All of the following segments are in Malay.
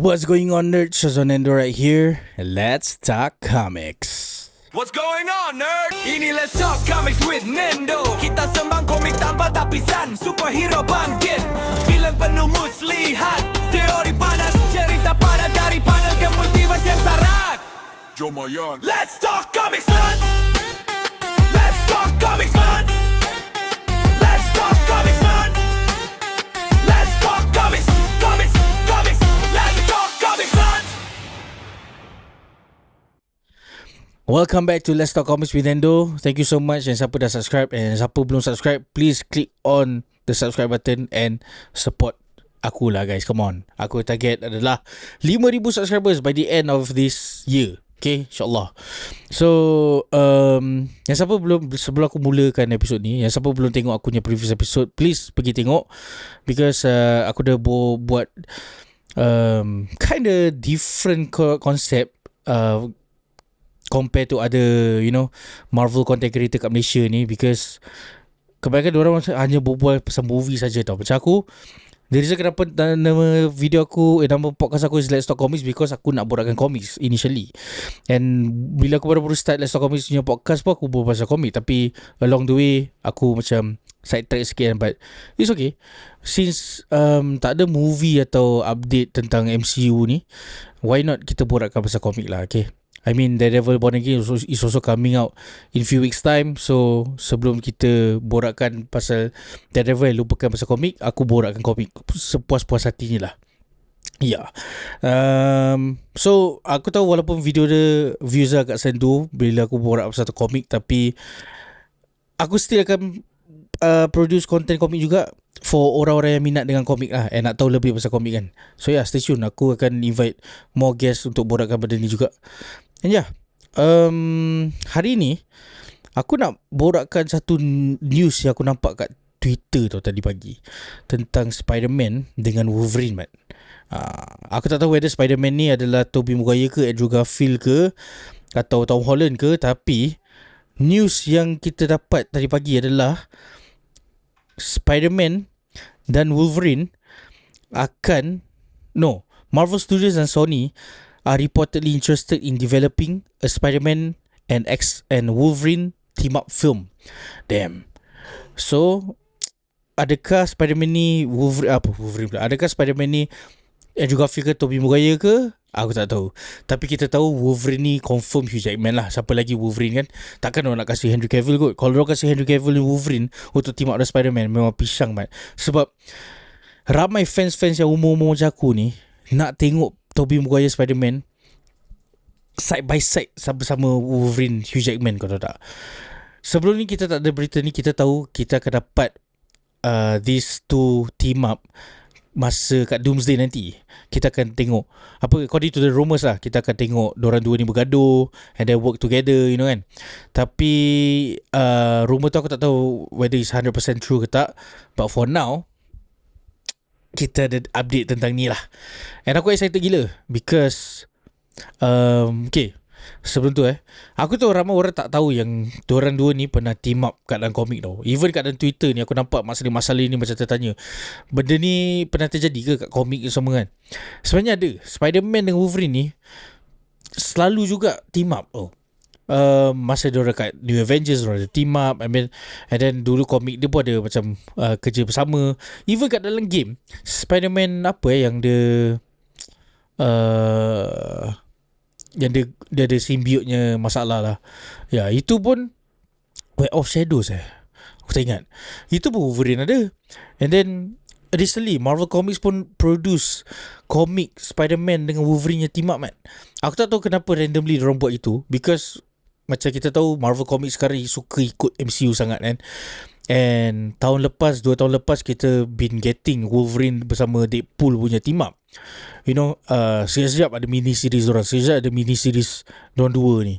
What's going on, nerds? Shazonendo right here. Let's talk comics. What's going on, nerd? Ini Let's Talk Comics with Nendo. Kita sembang komik tanpa tapisan. Superhero bangkit, villain penuh muslihat. Teori panas, cerita padat dari panel ke multiverse yang syarat. Jomayan. Let's Talk Comics, man. Let's Talk Comics, man. Let's Talk Comics, man. Let's Talk Comics, comics, comics. Let's Talk Comics, man. Welcome back to Let's Talk Comics with Endo. Thank you so much. And siapa dah subscribe and siapa belum subscribe, please click on the subscribe button and support aku lah, guys. Come on. Aku target adalah 5,000 subscribers by the end of this year. Okay, insyaAllah. So, yang siapa belum, sebelum aku mulakan episod ni, yang siapa belum tengok aku punya previous episode, please pergi tengok. Because aku dah buat kind of different concept compared to other, Marvel content creator kat Malaysia ni. Because kebanyakan diorang hanya berbual pasal movie saja tau. Macam aku, the reason kenapa nama video aku, nama podcast aku is Let's Talk Comics, because aku nak borakkan comics initially. And bila aku baru start Let's Talk Comics punya podcast pun, aku berbual pasal komik. Tapi along the way, aku macam side track sikit. But it's okay. Since tak ada movie atau update tentang MCU ni, why not kita borakkan pasal komik lah, okay? I mean, Daredevil Born Again is also coming out in few weeks time. So, sebelum kita borakkan pasal Daredevil, lupakan pasal komik, aku borakkan komik sepuas-puas hatinya lah. Ya. So, aku tahu walaupun video dia views agak sendu bila aku borak pasal satu komik, tapi aku still akan produce content komik juga for orang-orang yang minat dengan komik lah, and nak tahu lebih pasal komik kan. So yeah, stay tune. Aku akan invite more guests untuk borakkan benda ni juga. And yeah, hari ni aku nak borakkan satu news yang aku nampak kat Twitter tau tadi pagi, tentang Spider-Man dengan Wolverine, man. Aku tak tahu whether Spider-Man ni adalah Tobey Maguire ke, Andrew Garfield ke, atau Tom Holland ke, tapi news yang kita dapat tadi pagi adalah Spider-Man dan Wolverine Marvel Studios dan Sony are reportedly interested in developing a Spider-Man and Wolverine team-up film. Damn. So, adakah Spider-Man ni Wolverine pula? Adakah Spider-Man ni Andrew Garfield ke Tobey Maguire ke? Aku tak tahu. Tapi kita tahu Wolverine ni confirm Hugh Jackman lah. Siapa lagi Wolverine kan? Takkan orang nak kasih Henry Cavill kot. Kalau orang kasih Henry Cavill dan Wolverine untuk team up dengan Spider-Man, memang pisang man. Sebab ramai fans-fans yang umur-umur macam aku ni nak tengok Tobey Maguire Spider-Man side by side sama-sama Wolverine Hugh Jackman, kau tahu tak? Sebelum ni kita tak ada berita ni, kita tahu kita akan dapat these two team up masa kat Doomsday nanti. Kita akan tengok according to the rumors lah, kita akan tengok diorang dua ni bergaduh and then work together, kan. Tapi rumor tu aku tak tahu whether it's 100% true ke tak. But for now, kita ada update tentang ni lah. And aku excited gila because okay, sebelum tu aku tahu ramai orang tak tahu yang diorang dua ni pernah team up kat dalam komik tau. Even kat dalam Twitter ni aku nampak masalah ni macam tertanya, benda ni pernah terjadi ke kat komik semua kan? Sebenarnya ada. Spider-Man dengan Wolverine ni selalu juga team up masa diorang kat New Avengers, diorang ada team up. And then dulu komik dia pun ada macam kerja bersama. Even kat dalam game Spider-Man yang dia yang dia ada simbiotnya masalah lah. Ya, itu pun Web of Shadows aku tak ingat. Itu pun Wolverine ada. And then recently Marvel Comics pun produce komik Spider-Man dengan Wolverine yang team up, man. Aku tak tahu kenapa randomly diorang buat itu, because macam kita tahu Marvel Comics sekarang suka ikut MCU sangat kan. And 2 tahun lepas kita been getting Wolverine bersama Deadpool punya team up. Sekejap ada mini series diorang, sekejap ada mini series diorang dua ni.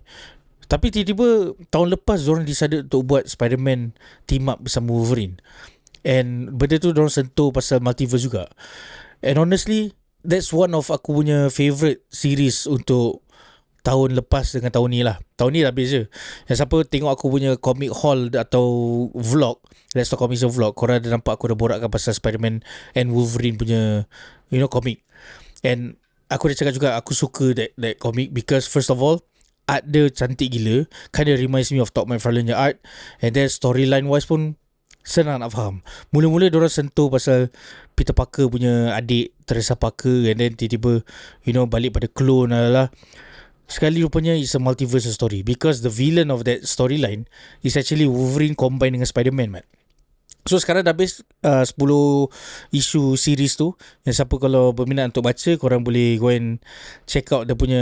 Tapi tiba-tiba tahun lepas diorang decided untuk buat Spider-Man team up bersama Wolverine. And benda tu diorang sentuh pasal multiverse juga. And honestly, that's one of aku punya favourite series untuk tahun lepas dengan tahun ni lah. Tahun ni dah beza. Yang siapa tengok aku punya comic haul atau vlog, Let's Talk Comics vlog, korang ada nampak aku dah borakkan pasal Spider-Man and Wolverine punya comic. And aku dah cakap juga aku suka that comic because first of all art dia cantik gila, kind of reminds me of Todd McFarlane art, and then storyline wise pun senang nak faham. Mula-mula diorang sentuh pasal Peter Parker punya adik Teresa Parker, and then tiba-tiba balik pada clone lah. Sekali rupanya it's a multiverse story because the villain of that storyline is actually Wolverine combined dengan Spider-Man, man. So sekarang dah habis 10 isu series tu. Yang siapa kalau berminat untuk baca, korang boleh go and check out dia punya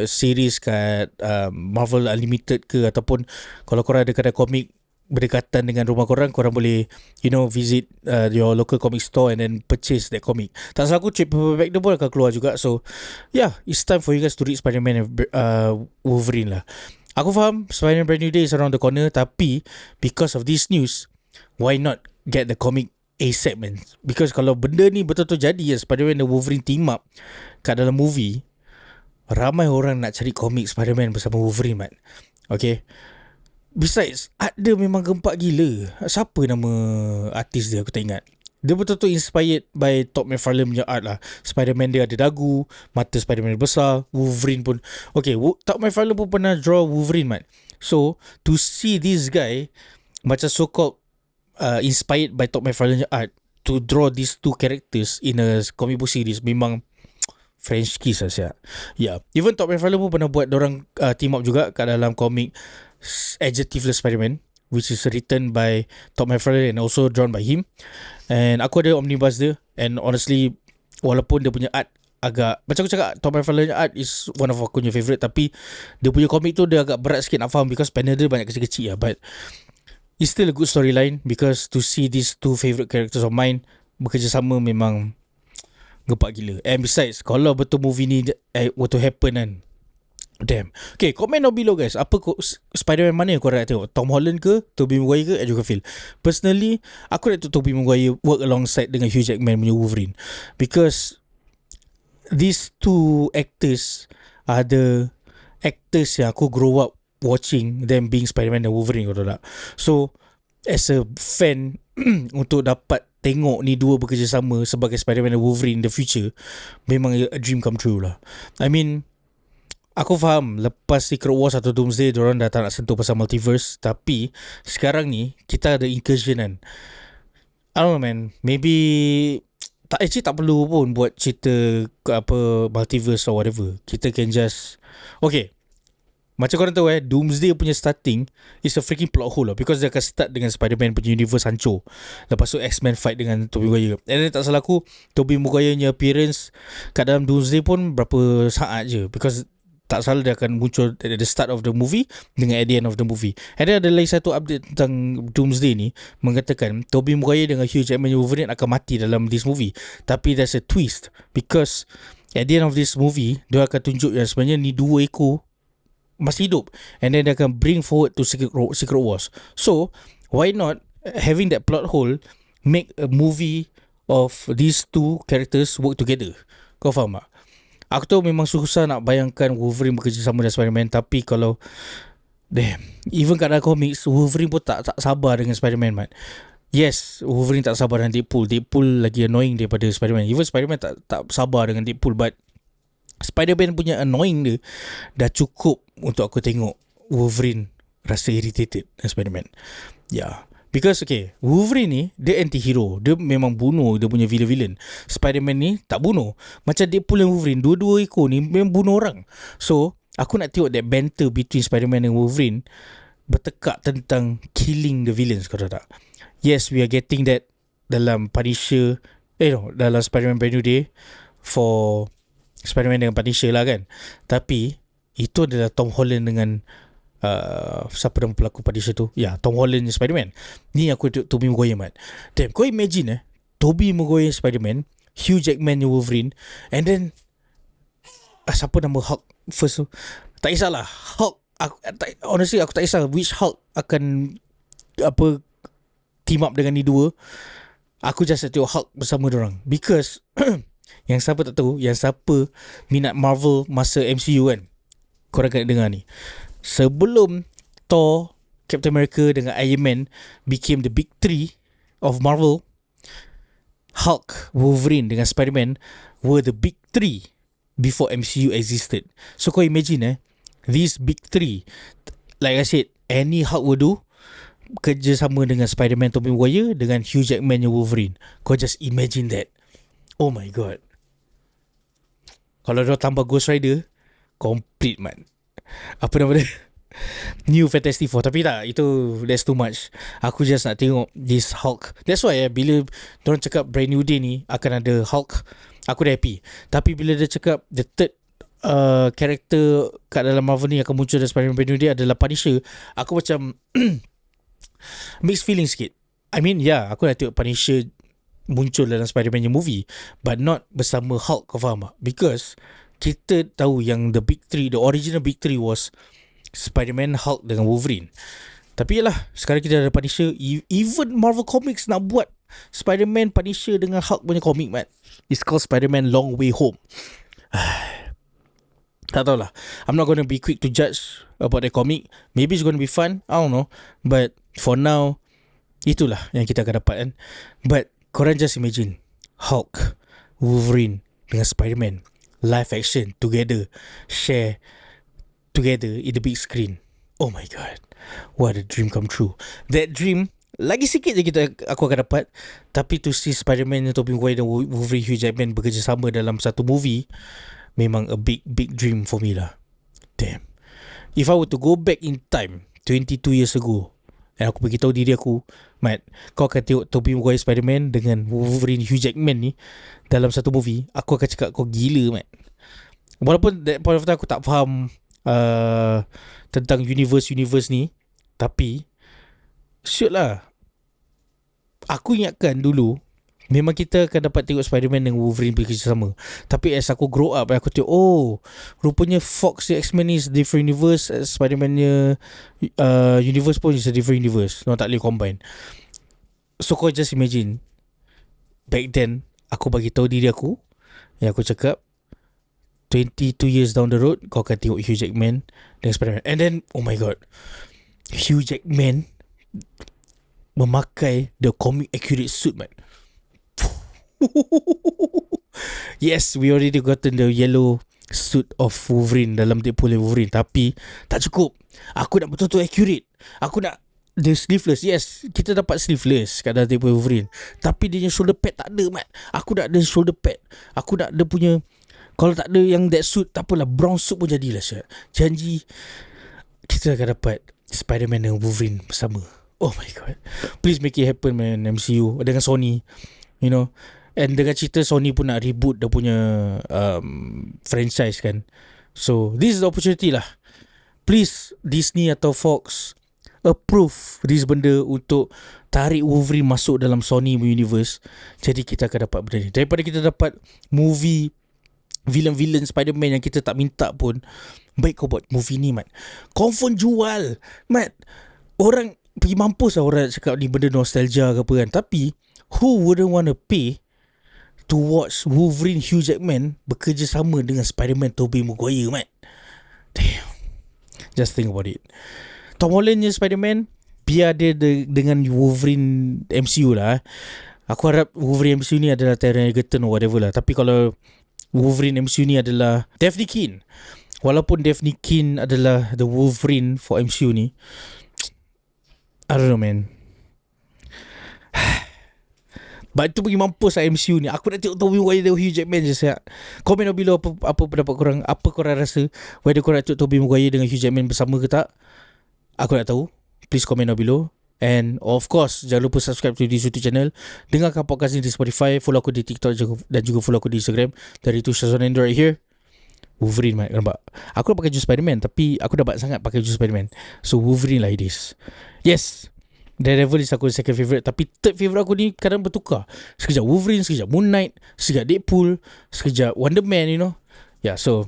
series kat Marvel Unlimited ke, ataupun kalau korang ada kedai komik berdekatan dengan rumah korang boleh visit your local comic store and then purchase that comic. Tak salah aku trade paperback dia pun akan keluar juga. So yeah, it's time for you guys to read Spider-Man and Wolverine lah. Aku faham Spider-Man Brand New Day is around the corner, tapi because of this news, why not get the comic ASAP, man? Because kalau benda ni betul-betul jadi Spider-Man dan Wolverine team up kat dalam movie, ramai orang nak cari komik Spider-Man bersama Wolverine, man. Okay. Besides, art dia memang gempak gila. Siapa nama artis dia, aku tak ingat. Dia betul-betul inspired by Todd McFarlane punya art lah. Spider-Man dia ada dagu, mata Spider-Man besar, Wolverine pun. Okay, Todd McFarlane pun pernah draw Wolverine, man. So, to see this guy macam so-called inspired by Todd McFarlane art to draw these two characters in a comic book series, memang French kiss lah. Yeah. Even Todd McFarlane pun pernah buat dorang team up juga kat dalam komik Adjectiveless Spider-Man, which is written by Todd McFarlane and also drawn by him. And aku ada omnibus dia, and honestly, walaupun dia punya art agak, macam aku cakap, Todd McFarlane art is one of aku punya favourite, tapi dia punya komik tu dia agak berat sikit nak faham because panel dia banyak kecil-kecil lah. But it's still a good storyline because to see these two favourite characters of mine bekerjasama memang gempak gila. And besides, kalau betul movie ni were to happen kan, damn. Okay, comment down below guys, apa Spider-Man mana yang korang nak tengok, Tom Holland ke, Tobey Maguire ke, Andrew Garfield? Personally, aku nak tengok Tobey Maguire work alongside dengan Hugh Jackman punya Wolverine, because these two actors are the actors yang aku grow up watching them being Spider-Man dan Wolverine, kau tahu tak? So as a fan untuk dapat tengok ni dua bekerjasama sebagai Spider-Man dan Wolverine in the future, memang a dream come true lah. I mean, aku faham lepas Secret Wars atau Doomsday diorang dah tak nak sentuh pasal multiverse, tapi sekarang ni kita ada incursion kan. I don't know, man, maybe tak perlu pun buat cerita apa multiverse or whatever. Kita can just, okay, macam korang tahu Doomsday punya starting is a freaking plot hole lah, because dia akan start dengan Spider-Man punya universe hancur, lepas tu X-Men fight dengan Tobey Maguire, and then tak salah aku Tobey Maguire punya appearance kat dalam Doomsday pun berapa saat je, because tak salah dia akan muncul at the start of the movie dengan at the end of the movie. And then ada lagi satu update tentang Doomsday ni, mengatakan Tobey Maguire dengan Hugh Jackman Wolverine akan mati dalam this movie. Tapi there's a twist, because at the end of this movie dia akan tunjuk yang sebenarnya ni dua ekor masih hidup, and then dia akan bring forward to Secret Wars. So why not having that plot hole, make a movie of these two characters work together? Kau faham tak? Aku tahu memang susah nak bayangkan Wolverine bekerjasama dengan Spider-Man, tapi kalau even kat dalam comics, Wolverine pun tak sabar dengan Spider-Man, man. Yes, Wolverine tak sabar dengan Deadpool lagi annoying daripada Spider-Man. Even Spider-Man tak sabar dengan Deadpool, but Spider-Man punya annoying dia dah cukup untuk aku tengok Wolverine rasa irritated dengan Spider-Man. Yeah. Because okay, Wolverine ni dia anti-hero, dia memang bunuh dia punya villain. Spider-Man ni tak bunuh. Macam Deadpool dan Wolverine, dua-dua ekor ni memang bunuh orang. So aku nak tengok that banter between Spider-Man dan Wolverine bertekak tentang killing the villains, kau tahu tak? Yes, we are getting that dalam Punisher, dalam Spider-Man Brand New Day for Spider-Man dengan Punisher lah kan. Tapi itu adalah Tom Holland dengan siapa nama pelakon Punisher tu? Ya, Tom Holland Spider-Man. Ni aku Tobey Maguire, man. Damn, kau imagine Tobey Maguire Spider-Man, Hugh Jackman Wolverine, and then siapa nama Hulk first tu? Tak kisahlah, Hulk. Honestly aku tak kisah which Hulk akan team up dengan ni dua. Aku just tengok Hulk bersama diorang, because yang siapa tak tahu, yang siapa minat Marvel masa MCU kan, korang kena dengar ni. Sebelum Thor, Captain America dengan Iron Man became the big three of Marvel, Hulk, Wolverine dengan Spider-Man were the big three before MCU existed. So kau imagine these big three, like I said, any Hulk will do, kerjasama dengan Spider-Man Tobey Maguire dengan Hugh Jackman yang Wolverine. Kau just imagine that. Oh my god. Kalau dia tambah Ghost Rider, complete man. Apa nama dia? New Fantastic Four. Tapi tak, itu that's too much. Aku just nak tengok this Hulk. That's why bila diorang cakap Brand New Day ni akan ada Hulk, aku dah happy. Tapi bila dia cakap the third karakter kat dalam Marvel ni akan muncul dalam Spider-Man Brand New Day adalah Punisher, aku macam mixed feeling sikit. I mean aku nak tengok Punisher muncul dalam Spider-Man yang movie, but not bersama Hulk, kau faham tak? Because kita tahu yang the big three, the original big three was Spider-Man, Hulk dengan Wolverine. Tapi yalah, sekarang kita ada Punisher. Even Marvel Comics nak buat Spider-Man, Punisher dengan Hulk punya komik, man. It's called Spider-Man Long Way Home. Tak tahulah. I'm not going to be quick to judge about the comic. Maybe it's going to be fun, I don't know. But for now, itulah yang kita akan dapat kan. But korang just imagine Hulk, Wolverine dengan Spider-Man live action together, share together in the big screen. Oh my god, what a dream come true. That dream lagi sikit je aku akan dapat. Tapi to see Spider-Man dan Tobey Maguire dan Wolverine, Hugh Jackman bekerjasama dalam satu movie, memang a big dream for me lah. Damn. If I were to go back in time 22 years ago, dan aku beritahu diri aku, Mat, kau akan tengok Tobey Maguire Spider-Man dengan Wolverine Hugh Jackman ni dalam satu movie, aku akan cakap kau gila, Mat. Walaupun that point of time aku tak faham tentang universe ni, tapi shoot lah. Aku ingatkan dulu memang kita akan dapat tengok Spider-Man dengan Wolverine bekerjasama. Tapi as aku grow up, aku tengok, rupanya Fox X-Men is different universe, Spider-Man-nya universe pun is a different universe. Tak boleh combine. So kau just imagine, back then aku bagi tahu diri aku, yang aku cakap 22 years down the road kau akan tengok Hugh Jackman dengan Spider-Man. And then oh my god, Hugh Jackman memakai the comic accurate suit, man. Yes, we already gotten the yellow suit of Wolverine dalam Deadpool and Wolverine. Tapi tak cukup. Aku nak betul-betul accurate. Aku nak the sleeveless. Yes, kita dapat sleeveless kat dalam Deadpool and Wolverine. Tapi dia punya shoulder pad tak ada, man. Aku nak ada shoulder pad. Aku nak dia punya, kalau tak ada yang that suit, tak apalah, brown suit pun jadilah, Syed. Janji kita akan dapat Spider-Man dan Wolverine bersama. Oh my god, please make it happen, man. MCU dengan Sony, you know. And dengan cerita Sony pun nak reboot dia punya franchise kan. So this is the opportunity lah. Please Disney atau Fox approve this benda untuk tarik Wolverine masuk dalam Sony universe. Jadi kita akan dapat benda ni. Daripada kita dapat movie villain-villain Spider-Man yang kita tak minta pun, baik kau buat movie ni, Mat. Confirm jual, Mat. Orang pergi mampus lah orang cakap ni benda nostalgia ke apa kan. Tapi who wouldn't want to pay to watch Wolverine Hugh Jackman bekerjasama dengan Spider-Man Tobey Maguire, Mat? Damn. Just think about it. Tom Holland je Spider-Man, biar dia dengan Wolverine MCU lah. Aku harap Wolverine MCU ni adalah Taron Egerton or whatever lah. Tapi kalau Wolverine MCU ni adalah Daphne Keane, walaupun Daphne Keane adalah the Wolverine for MCU ni, I don't know, man. But tu pergi mampus lah MCU ni. Aku nak tengok Tobey Maguire dan Hugh Jackman je, siap. Komen below apa pendapat korang. Apa korang rasa, whether korang nak tengok Tobey Maguire dengan Hugh Jackman bersama ke tak? Aku nak tahu. Please comment down below. And of course, jangan lupa subscribe to this YouTube channel. Dengarkan podcast ni di Spotify. Follow aku di TikTok dan juga follow aku di Instagram. Dari itu, Shazwan Android right here. Wolverine, man. Nampak? Aku dah pakai baju Spider-Man, tapi aku dapat sangat pakai baju Spider-Man. So Wolverine lah it is. Yes, Daredevil is aku second favourite. Tapi third favourite aku ni kadang bertukar. Sekejap Wolverine, sekejap Moon Knight, sekejap Deadpool, sekejap Wonder Man, you know. Yeah, so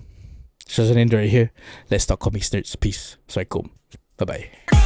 Shazwan Android right here. Let's talk comics nerds. Peace. Assalamualaikum. Bye-bye.